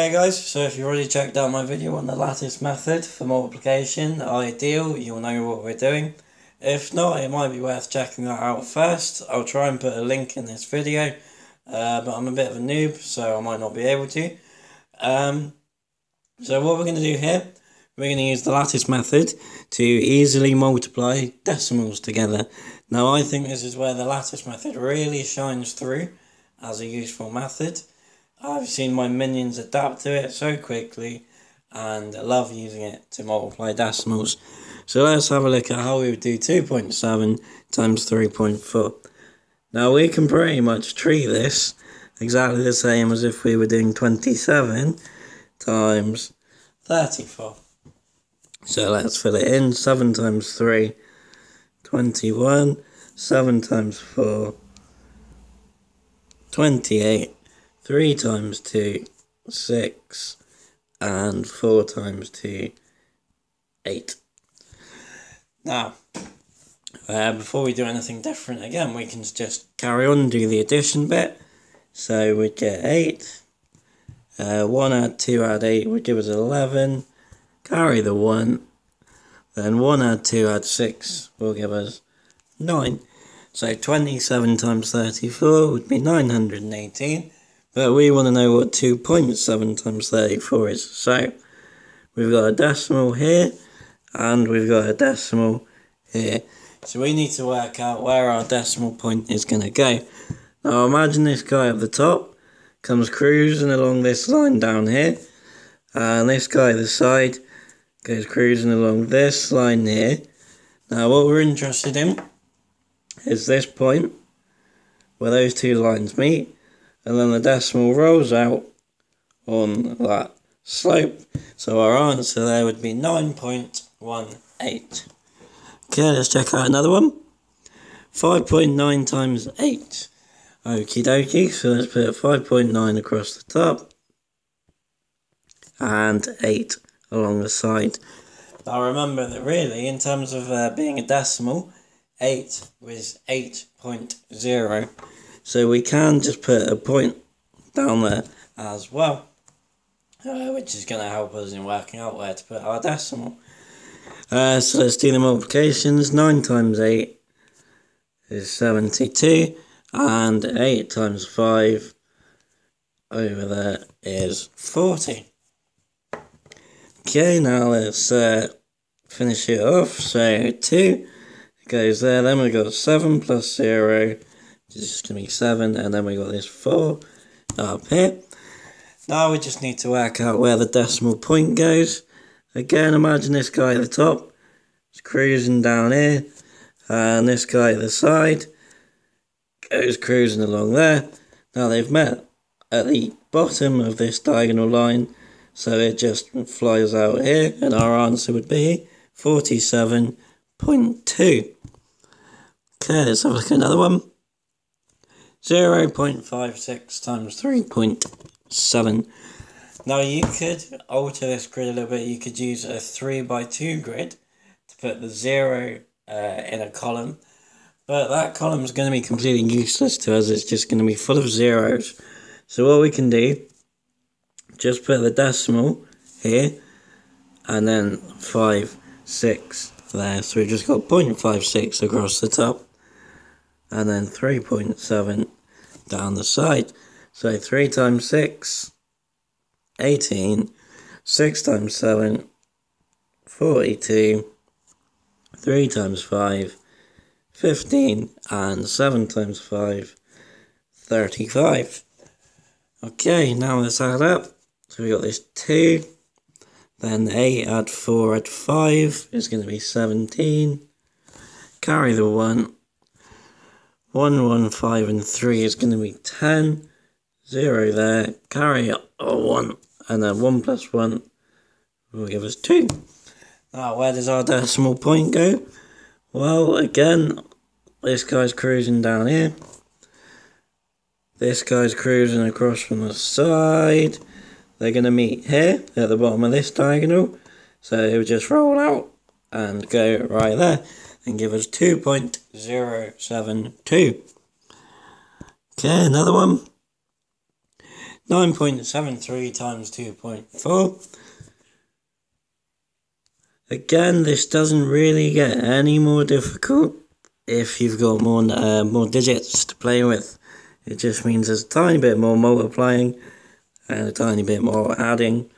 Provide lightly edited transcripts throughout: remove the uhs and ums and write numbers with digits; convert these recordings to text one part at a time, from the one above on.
Okay guys, so if you already checked out my video on the lattice method for multiplication, ideal, you'll know what we're doing. If not, it might be worth checking that out first. I'll try and put a link in this video, but I'm a bit of a noob, so I might not be able to. So what we're going to do here, we're going to use the lattice method to easily multiply decimals together. Now I think this is where the lattice method really shines through as a useful method. I've seen my minions adapt to it so quickly and love using it to multiply decimals. So let's have a look at how we would do 2.7 times 3.4. Now we can pretty much treat this exactly the same as if we were doing 27 times 34. So let's fill it in. 7 times 3, 21. 7 times 4, 28. 3 times 2, 6, and 4 times 2, 8. Now, before we do anything different, again, we can just carry on and do the addition bit. So we'd get 8, 1 add 2 add 8 would give us 11, carry the 1, then 1 add 2 add 6 will give us 9. So 27 times 34 would be 918. But we want to know what 2.7 times 34 is. So we've got a decimal here and we've got a decimal here. So we need to work out where our decimal point is going to go. Now imagine this guy at the top comes cruising along this line down here. And this guy at the side goes cruising along this line here. Now what we're interested in is this point where those two lines meet. And then the decimal rolls out on that slope. So our answer there would be 9.18. Okay, let's check out another one. 5.9 times 8. Okie dokie, so let's put 5.9 across the top. And 8 along the side. Now remember that really, in terms of being a decimal, 8 was 8.0. So we can just put a point down there as well, which is going to help us in working out where to put our decimal. So let's do the multiplications. 9 times 8 is 72, and 8 times 5 over there is 40. Okay, now let's finish it off. So 2 goes there, then we've got 7 plus 0. It's just going to be 7, and then we got this 4 up here. Now we just need to work out where the decimal point goes. Again, imagine this guy at the top is cruising down here, and this guy at the side goes cruising along there. Now they've met at the bottom of this diagonal line, so it just flies out here, and our answer would be 47.2. Okay, let's have a look at another one. 0.56 times 3.7. Now you could alter this grid a little bit. You could use a 3x2 grid to put the 0 in a column. But that column is going to be completely useless to us. It's just going to be full of zeros. So what we can do, just put the decimal here and then 5, 6 there. So we've just got 0.56 across the top. And then 3.7 down the side. So 3 times 6, 18. 6 times 7, 42. 3 times 5, 15. And 7 times 5, 35. Okay, now let's add up. So we got this 2. Then 8 add 4 add 5 is going to be 17. Carry the 1. 1, 1, 5 and 3 is going to be 10, 0 there, carry a 1, and then 1 plus 1 will give us 2. Now where does our decimal point go? Well, again, this guy's cruising down here, this guy's cruising across from the side, they're going to meet here at the bottom of this diagonal, so it will just roll out and go right there. And give us 2.072. Okay, another one. 9.73 times 2.4. Again, this doesn't really get any more difficult if you've got more digits to play with. It just means there's a tiny bit more multiplying and a tiny bit more adding.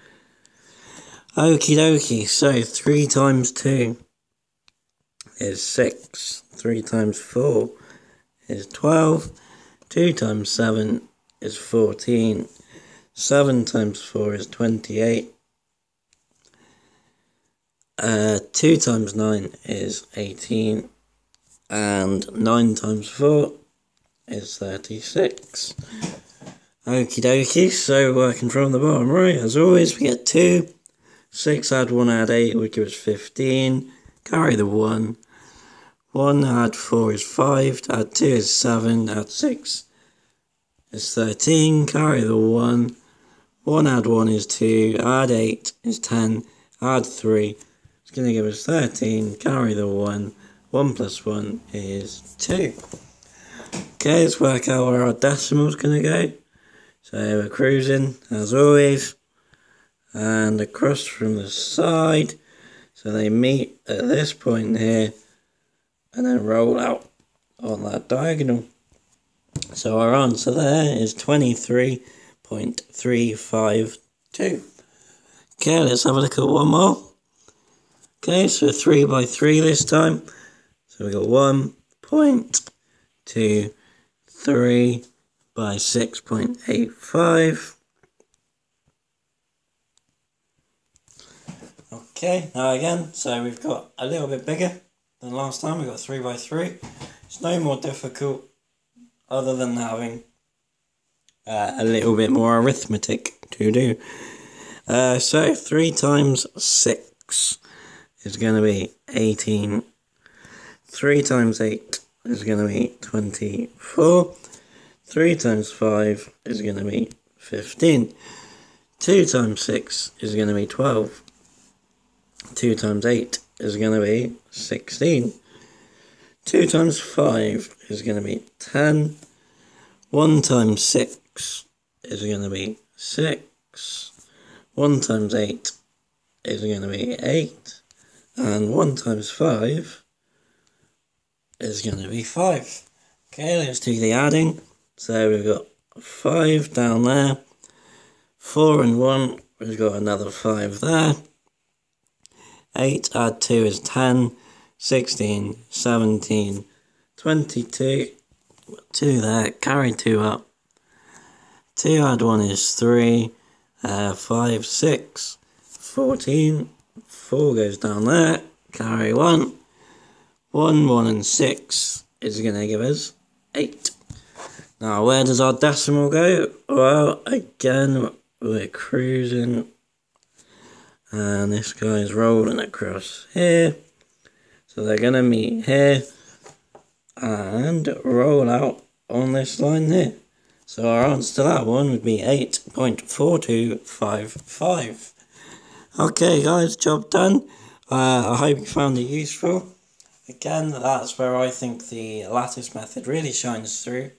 Okie dokie, so 3 times 2 is 6, 3 times 4 is 12, 2 times 7 is 14, 7 times 4 is 28, 2 times 9 is 18, and 9 times 4 is 36. Okie dokie, so working from the bottom right, as always, we get 2, 6 add 1 add 8 would give us 15, carry the 1, 1 add 4 is 5, add 2 is 7, add 6 is 13, carry the 1, 1 add 1 is 2, add 8 is 10, add 3, it's going to give us 13, carry the 1, 1 plus 1 is 2. Okay, let's work out where our decimal's going to go. So we're cruising, as always, and across from the side, so they meet at this point here, and then roll out on that diagonal. So our answer there is 23.352. Okay, let's have a look at one more. Okay, so 3 by 3 this time. So we got 1.23 by 6.85. Okay, now again, so we've got a little bit bigger than last time. We got 3 by 3. It's no more difficult other than having a little bit more arithmetic to do. So 3 times 6 is going to be 18. 3 times 8 is going to be 24. 3 times 5 is going to be 15. 2 times 6 is going to be 12. 2 times 8 is going to be 16. 2 times 5 is going to be 10. 1 times 6 is going to be 6. 1 times 8 is going to be 8. And 1 times 5 is going to be 5. Okay, let's do the adding. So we've got 5 down there. 4 and 1, we've got another 5 there. 8 add 2 is 10, 16, 17, 22, 2 there, carry 2 up. 2 add 1 is 3, 5, 6, 14, 4 goes down there, carry 1. 1, 1 and 6 is going to give us 8. Now where does our decimal go? Well, again, we're cruising. And this guy's rolling across here. So they're going to meet here and roll out on this line here. So our answer to that one would be 8.4255. Okay guys, job done. I hope you found it useful. Again, that's where I think the lattice method really shines through,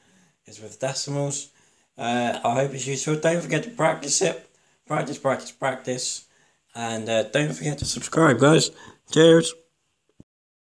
is with decimals. I hope it's useful. Don't forget to practice it. Practice, practice, practice. And don't forget to subscribe, guys. Cheers.